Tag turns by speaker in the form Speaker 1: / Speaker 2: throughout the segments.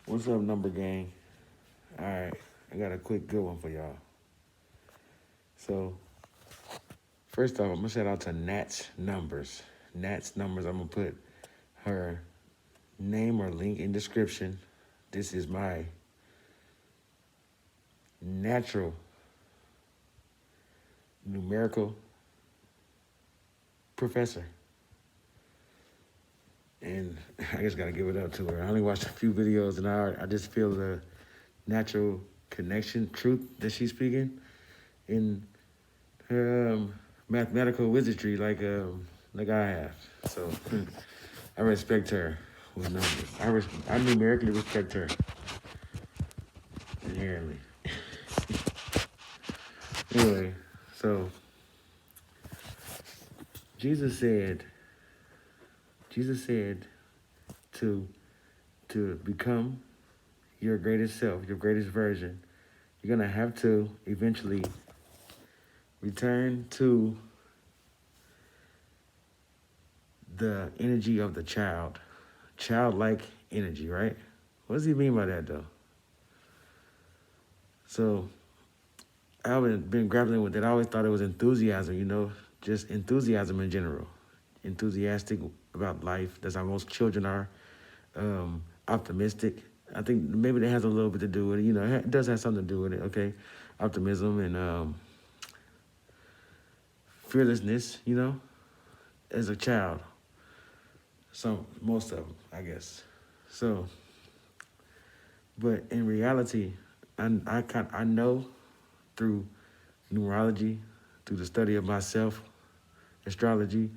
Speaker 1: What's up, number gang? All right, I got a quick good one for y'all. So, first off, I'm gonna shout out to Nat's Numbers. Nat's Numbers, I'm gonna put her name or link in description. This is my natural numerical professor. And I just gotta give it up to her. I only watched a few videos and I just feel the natural connection, truth that she's speaking in her mathematical wizardry like I have. So I respect her with numbers. I numerically respect her inherently. Anyway, so Jesus said, Jesus said to become your greatest self, your greatest version, you're gonna have to eventually return to the energy of the child, childlike energy, right? What does he mean by that though? So I've been grappling with it. I always thought it was enthusiasm, just enthusiasm in general. Enthusiastic about life. That's how most children are. Optimistic. I think maybe that has a little bit to do with it. It does have something to do with it, okay? Optimism and fearlessness, as a child. Most of them, I guess. So, but in reality, I know through numerology, through the study of myself, astrology,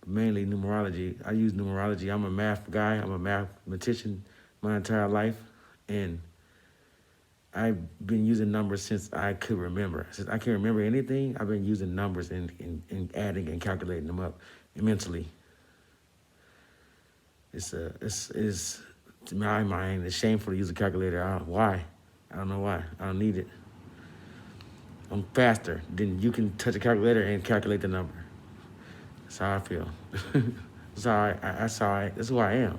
Speaker 1: mainly numerology. I use numerology. I'm a math guy. I'm a mathematician my entire life. And I've been using numbers since I could remember. Since I can't remember anything, I've been using numbers and adding and calculating them up mentally. It's to my mind, it's shameful to use a calculator. Why? I don't know why. I don't need it. I'm faster than you can touch a calculator and calculate the number. That's how I feel. That's who I am.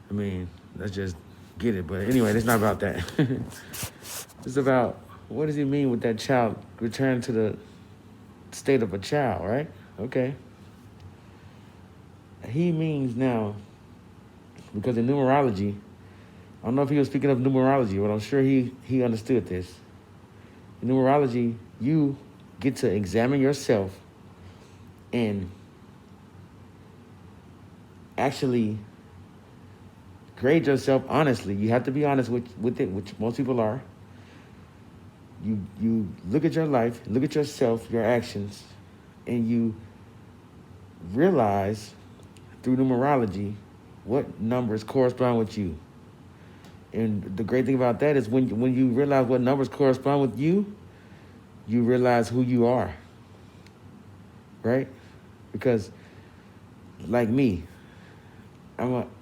Speaker 1: I mean, let's just get it. But anyway, it's not about that. It's about what does he mean with that child return to the state of a child, right? Okay. He means now, because in numerology, I don't know if he was speaking of numerology, but I'm sure he understood this. In numerology, you get to examine yourself and actually grade yourself honestly. You have to be honest with it, which most people are. You look at your life, look at yourself, your actions, and you realize through numerology what numbers correspond with you. And the great thing about that is when you realize what numbers correspond with you, you realize who you are, right? Because like me,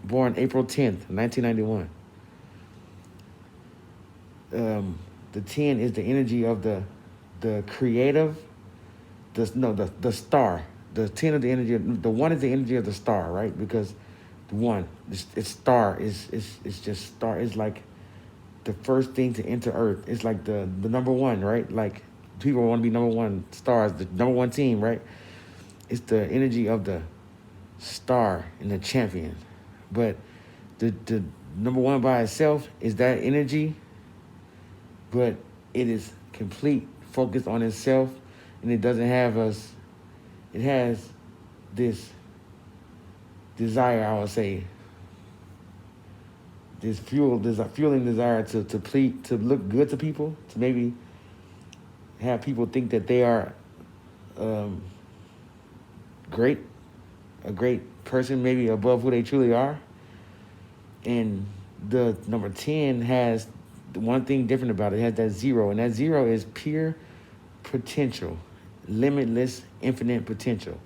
Speaker 1: born April 10th, 1991. The 10 is the energy of the creative, the star. The 10 of the energy, the 1 is the energy of the star, right? Because the 1, it's star, it's just star. It's like the first thing to enter Earth. It's like the number 1, right? Like people want to be number 1 stars, the number 1 team, right? It's the energy of the star and the champion. But the number 1 by itself is that energy, but it is complete, focused on itself, and it doesn't have us. It has this desire, I would say, this fueling desire to look good to people, to maybe have people think that they are great, a great person, maybe above who they truly are. And the number 10 has the one thing different about it. It has that 0, and that 0 is pure potential, limitless, infinite potential,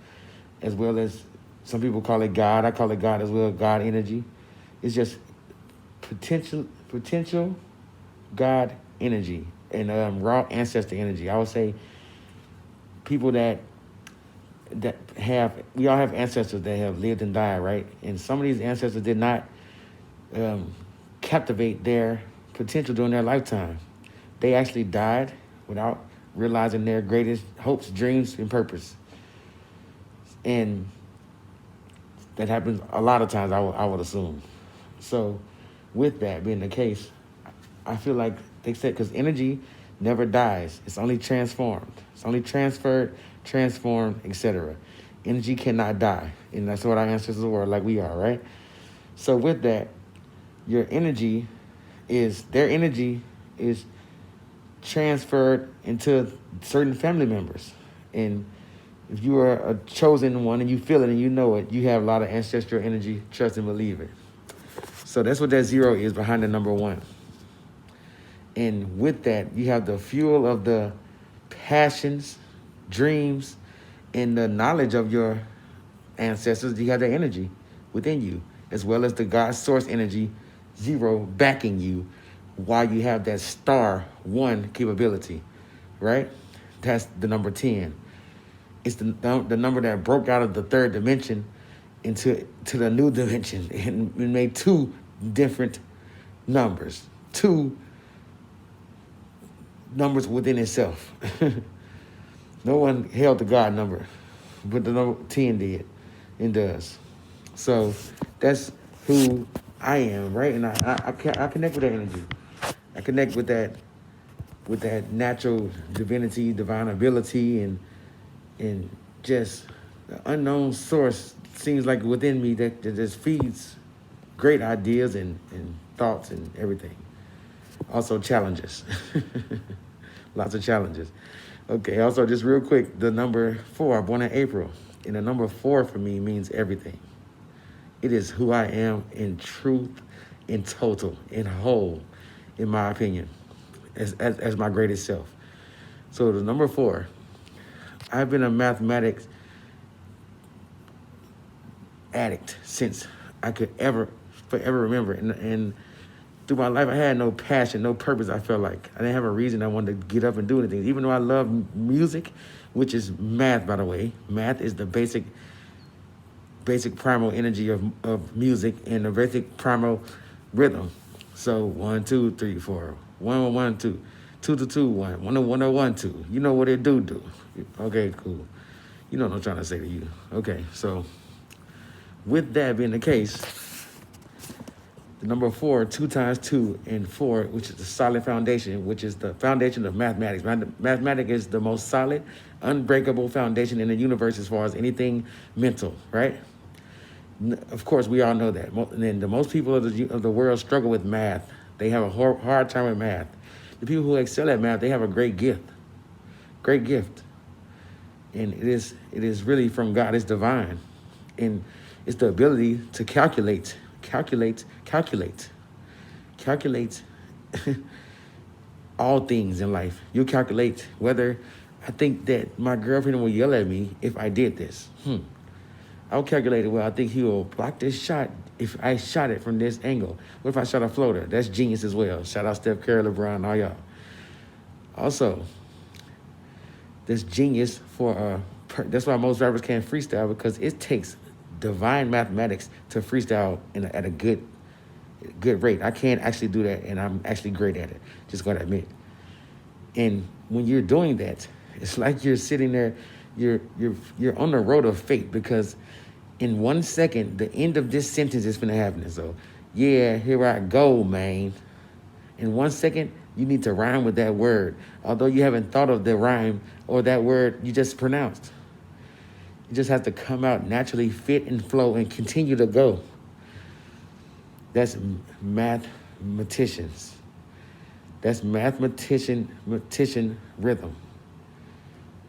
Speaker 1: as well as some people call it God. I call it God as well, God energy. It's just potential God energy and raw ancestor energy. I would say people that we all have ancestors that have lived and died, right? And some of these ancestors did not captivate their potential during their lifetime. They actually died without realizing their greatest hopes, dreams, and purpose. And that happens a lot of times, I would assume. So, with that being the case, I feel like they said because energy never dies. It's only transformed. It's only transferred, transformed, etc. Energy cannot die. And that's what our ancestors were, like we are, right? So with that, their energy is transferred into certain family members. And if you are a chosen one and you feel it and you know it, you have a lot of ancestral energy, trust and believe it. So that's what that 0 is behind the number 1. And with that, you have the fuel of the passions, dreams, and the knowledge of your ancestors. You have the energy within you, as well as the God source energy, 0, backing you, while you have that star 1 capability, right? That's the number 10. It's the number that broke out of the third dimension into the new dimension and made 2 different numbers, 2 numbers within itself. No one held the God number, but the number 10 did and does. So that's who I am, right? And I connect with that energy. I connect with that natural divinity, divine ability, and just the unknown source seems like within me that just feeds great ideas and thoughts and everything. Also challenges. Lots of challenges. Okay, also just real quick, the number 4, born in April. And the number 4 for me means everything. It is who I am in truth, in total, in whole, in my opinion, as my greatest self. So the number 4, I've been a mathematics addict since I could forever remember. And through my life, I had no passion, no purpose, I felt like. I didn't have a reason I wanted to get up and do anything. Even though I love music, which is math, by the way. Math is the basic primal energy of music and the basic primal rhythm. So 1, 2, 3, 4. 1, 1, 2. 2, 2, 2, 1. 1, 1, 1, 2. You know what it do. Okay, cool. You know what I'm trying to say to you. Okay, so with that being the case, the number 4, 2 times 2 and 4, which is the solid foundation, which is the foundation of mathematics. Mathematics is the most solid, unbreakable foundation in the universe as far as anything mental, right? Of course, we all know that. And the most people of the world struggle with math. They have a hard time with math. The people who excel at math, they have a great gift. Great gift. And it is really from God. It's divine. And it's the ability to calculate all things in life. You calculate whether I think that my girlfriend will yell at me if I did this. I'll calculate it. Well, I think he will block this shot if I shot it from this angle. What if I shot a floater? That's genius as well. Shout out Steph Curry, LeBron, all y'all. Also, this genius that's why most rappers can't freestyle, because it takes divine mathematics to freestyle at a good rate. I can't actually do that, and I'm actually great at it. Just gotta admit. And when you're doing that, it's like you're sitting there, you're on the road of fate, because in 1 second, the end of this sentence is gonna happen. So, yeah, here I go, man. In 1 second, you need to rhyme with that word, although you haven't thought of the rhyme or that word you just pronounced. You just have to come out naturally, fit and flow, and continue to go. That's mathematicians. That's mathematician rhythm.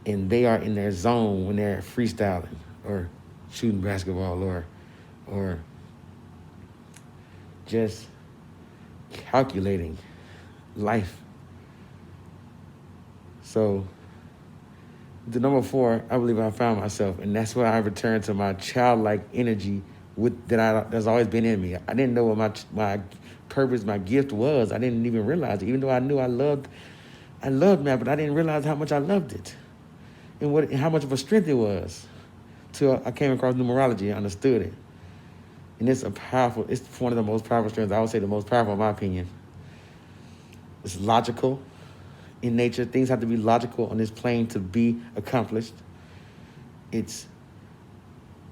Speaker 1: And they are in their zone when they're freestyling or shooting basketball or just calculating life. So the number 4, I believe I found myself, and that's where I returned to my childlike energy that's always been in me. I didn't know what my purpose, my gift was. I didn't even realize it, even though I knew I loved math, but I didn't realize how much I loved it and how much of a strength it was. Till I came across numerology and understood it. And it's one of the most powerful strengths. I would say the most powerful in my opinion. It's logical in nature. Things have to be logical on this plane to be accomplished. It's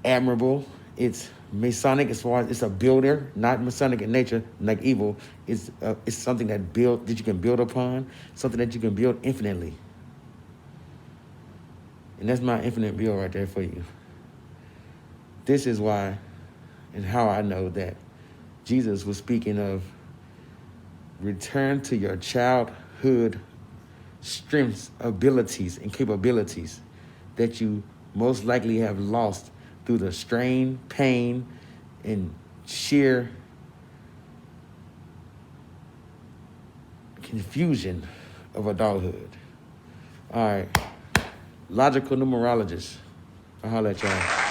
Speaker 1: admirable. It's Masonic as far as it's a builder, not Masonic in nature, like evil. It's something that you can build upon, something that you can build infinitely. And that's my infinite build right there for you. This is why and how I know that Jesus was speaking of return to your childhood strengths, abilities, and capabilities that you most likely have lost through the strain, pain, and sheer confusion of adulthood. All right. Logical numerologist. I'll holler at y'all.